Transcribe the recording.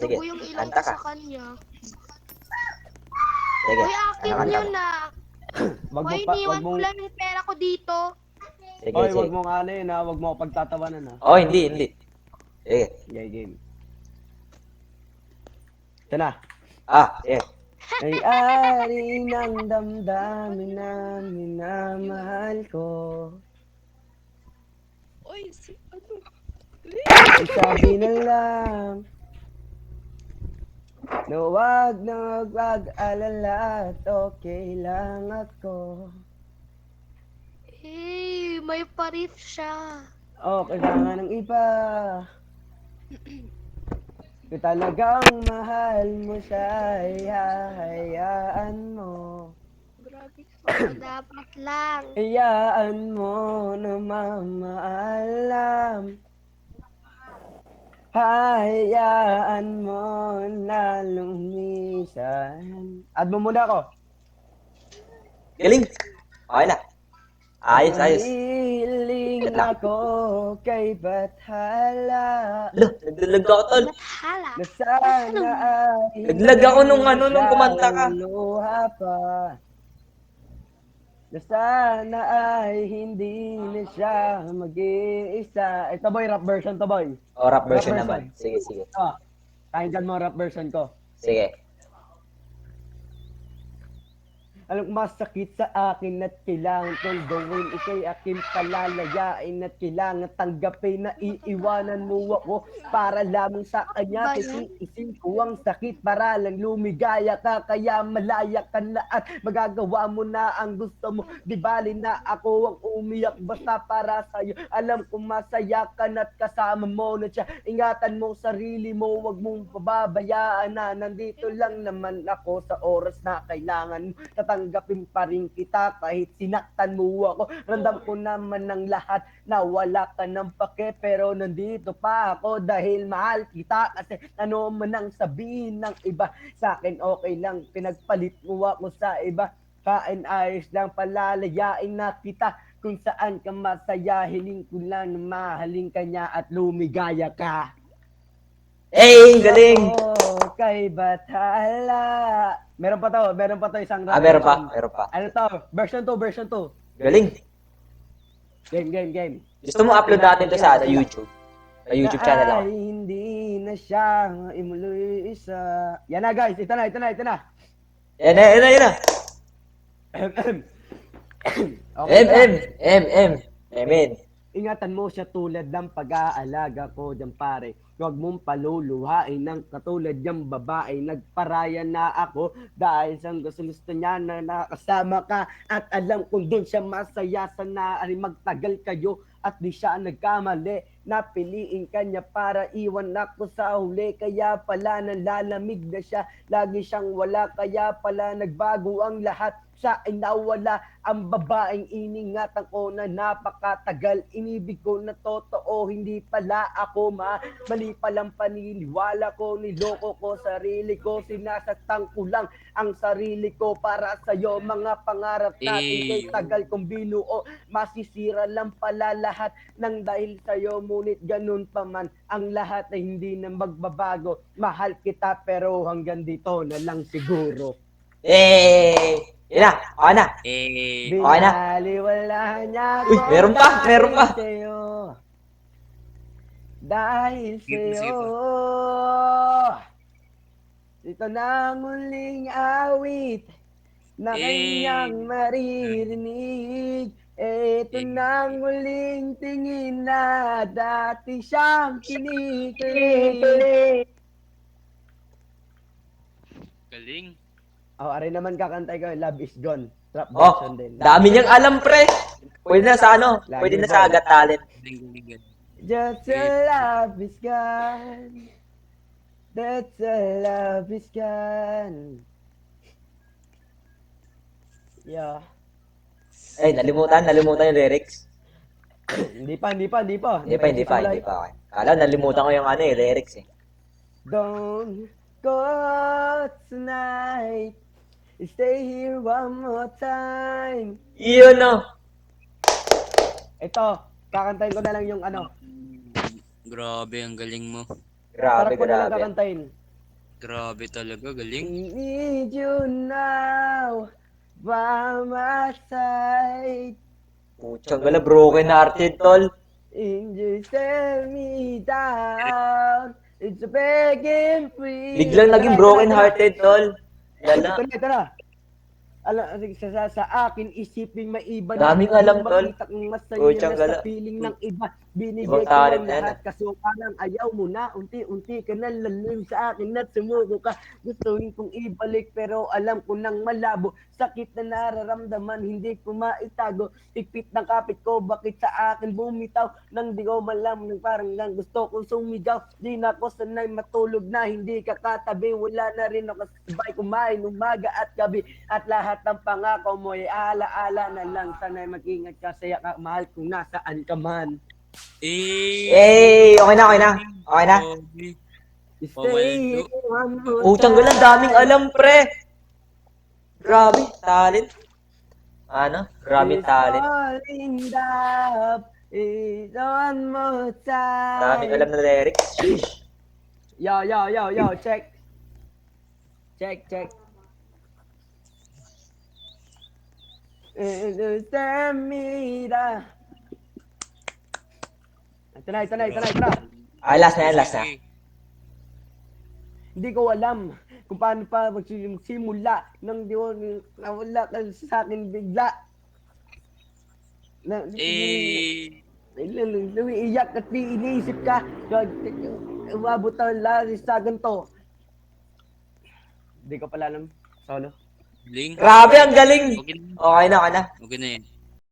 Sige, Dugo yung ilong kanta ko ka. sa kanya. Sige, Uy, akin kanta yun mo. na. Wag mo Uy, pa, wag iniwan ko mong, lang yung pera ko dito. Sige, hoy, sige. wag mong ano yun ha, wag mo ako pagtatawanan ha. Oh, hindi, hindi. Sige. Okay, game. Ito na. Sige. Ay ari ng damdamin na minamahal ko. Uy, ano? Ay sabi na lang na wag alala at okay lang ako. Eh, may parif siya. O kailangan ng iba. Kung talagang mahal mo siya ay hahayaan mo. Grabe ka. Dapat lang. Hayaan mo na mamaalam. Hayaan mo na lumisan. Add mo muna ako. Galing. Okay na. Ayos, ayos. Umiling Wait lang. ako kay Bathala. Lo, naglalag ako, tol. Hala. Na sana ay Naglag ako nung ano, nung siya kumanta ka. luluha pa. Na sana ay hindi na siya mag-iisa. Ito boy, rap version to boy. Oh, rap version Rap naman. Sige, sige. Pakinggan mo rap version ko. Sige. Alam ko masakit sa akin at kailangan kong gawin. Ika'y aking palalayain at kailangan tanggapin na iiwanan mo ako para lamang sa kanya. Titiisin ko ang sakit para lang lumigaya ka. Kaya malaya ka na at magagawa mo na ang gusto mo. Di bali na ako ang umiyak basta para sa'yo. Alam ko masaya ka na at kasama mo na siya. Ingatan mo sarili mo, wag mong pababayaan na nandito lang naman ako sa oras na kailangan mo. Tatanggapin pa rin kita kahit sinaktan mo ako. Ramdam ko naman ng lahat na wala ka ng pake, pero nandito pa ako dahil mahal kita. Kasi ano man ang sabihin ng iba, sa akin okay lang, pinagpalit mo ako sa iba. Kain ayos lang, palalayain na kita. Kung saan ka masaya, hiling ko lang na mahalin ka niya at lumigaya ka. Hey, galing! Ako kay Bathala. Meron pa to isang rap Meron pa, version. meron pa. Ano to? Version 2. Galing. Game. Gusto mo upload natin to sa YouTube? Sa YouTube channel ako. Ay, hindi na siya imuloy isa. Yan na guys, ito na. Yan na. Okay, Amen. ingatan mo siya tulad ng pag-aalaga ko dyan pare. Huwag mong paluluhain ng katulad niyang babae. Nagparaya na ako dahil sa gusto niya na nakasama ka. At alam kong doon siya masaya sana ay magtagal kayo at di siya nagkamali. Napiliin ka niya para iwan ako sa huli. Kaya pala nalalamig na siya. Lagi siyang wala. Kaya pala nagbago ang lahat. Siya ay nawala. Ang babaeng iningatan ko na napakatagal. Inibig ko na totoo. Hindi pala ako mali palang paniniwala ko. Niloko ko sarili ko. Sinasaktan ko lang ang sarili ko para sa'yo. Mga pangarap natin kay tagal kong binuo. Masisira lang pala lahat ng dahil sa'yo. Ngunit ganun pa man ang lahat ay hindi na magbabago. Mahal kita pero hanggang dito na lang siguro. Yan na, okay na. Okay na. Binaliwala niya Uy, meron pa. sa'yo. Dahil sa'yo. Ito na ang muling awit na kanyang maririnig. Ito na ang muling tingin na dati siyang kinikilig. Galing. Ari naman kakantay ko, Love is Gone. Trap Oh, version din. dami niyang alam, pre. Pwede na sa ano? Pwede na sa Got Talent. Galing. Just a love is gone. That's a love is gone. Yeah. Ay, nalimutan yung lyrics. Hindi pa. Hindi pa. Okay. Kala, nalimutan ko yung lyrics eh. Don't go tonight. Stay here one more time. Yun no. Ito, kakantayin ko na lang yung ano. Grabe, ang galing mo. Grabe, Sarap ko na lang grabe. kakantayin. Grabe talaga, galing. Need you now by my side. Puchang gala, broken hearted, tol. And you tell me down. It's a begging free. Biglang naging broken hearted, tol. Lala. Ito na. Alam, sa akin, isipin maiba Daming alam, tol. Makita kong masaya Puchang na sa gala. piling ng iba. Binigay Ibang ko talent ang na yan, lahat. Kaso parang ayaw mo na. Unti-unti ka na lalim sa akin at sumuko ka. Gustuin kong ibalik pero alam ko nang malabo. Sakit na nararamdaman, hindi ko maitago. Tipit ng kapit ko, bakit sa akin bumitaw? Nang di ko malam, nang parang nang gusto kong sumigaw. Di na ako sanay matulog na, hindi ka katabi. Wala na rin ako sabay kumain umaga at gabi. At lahat ng pangako mo ay ala-ala na lang. Sana'y mag-ingat ka, saya ka, mahal kung nasaan ka man. Okay na, okay na. Okay na. Stay one more Putang gala, daming alam, pre. Grabe, talent. Ano? Grabe talent. Falling down, it's one more time. Daming alam na lyrics. Sheesh. Yo, check. Check. Mira. Ito na. Last na yan, last na. Hindi ko alam kung paano pa magsimula nang di ko nawala ka sa akin bigla. Iyak at di iniisip ka. Umabot ang laris sa ganito. Hindi ko pala alam. Solo. Galing. Grabe, ang galing. Okay na. Okay na, okay na. Okay na yan.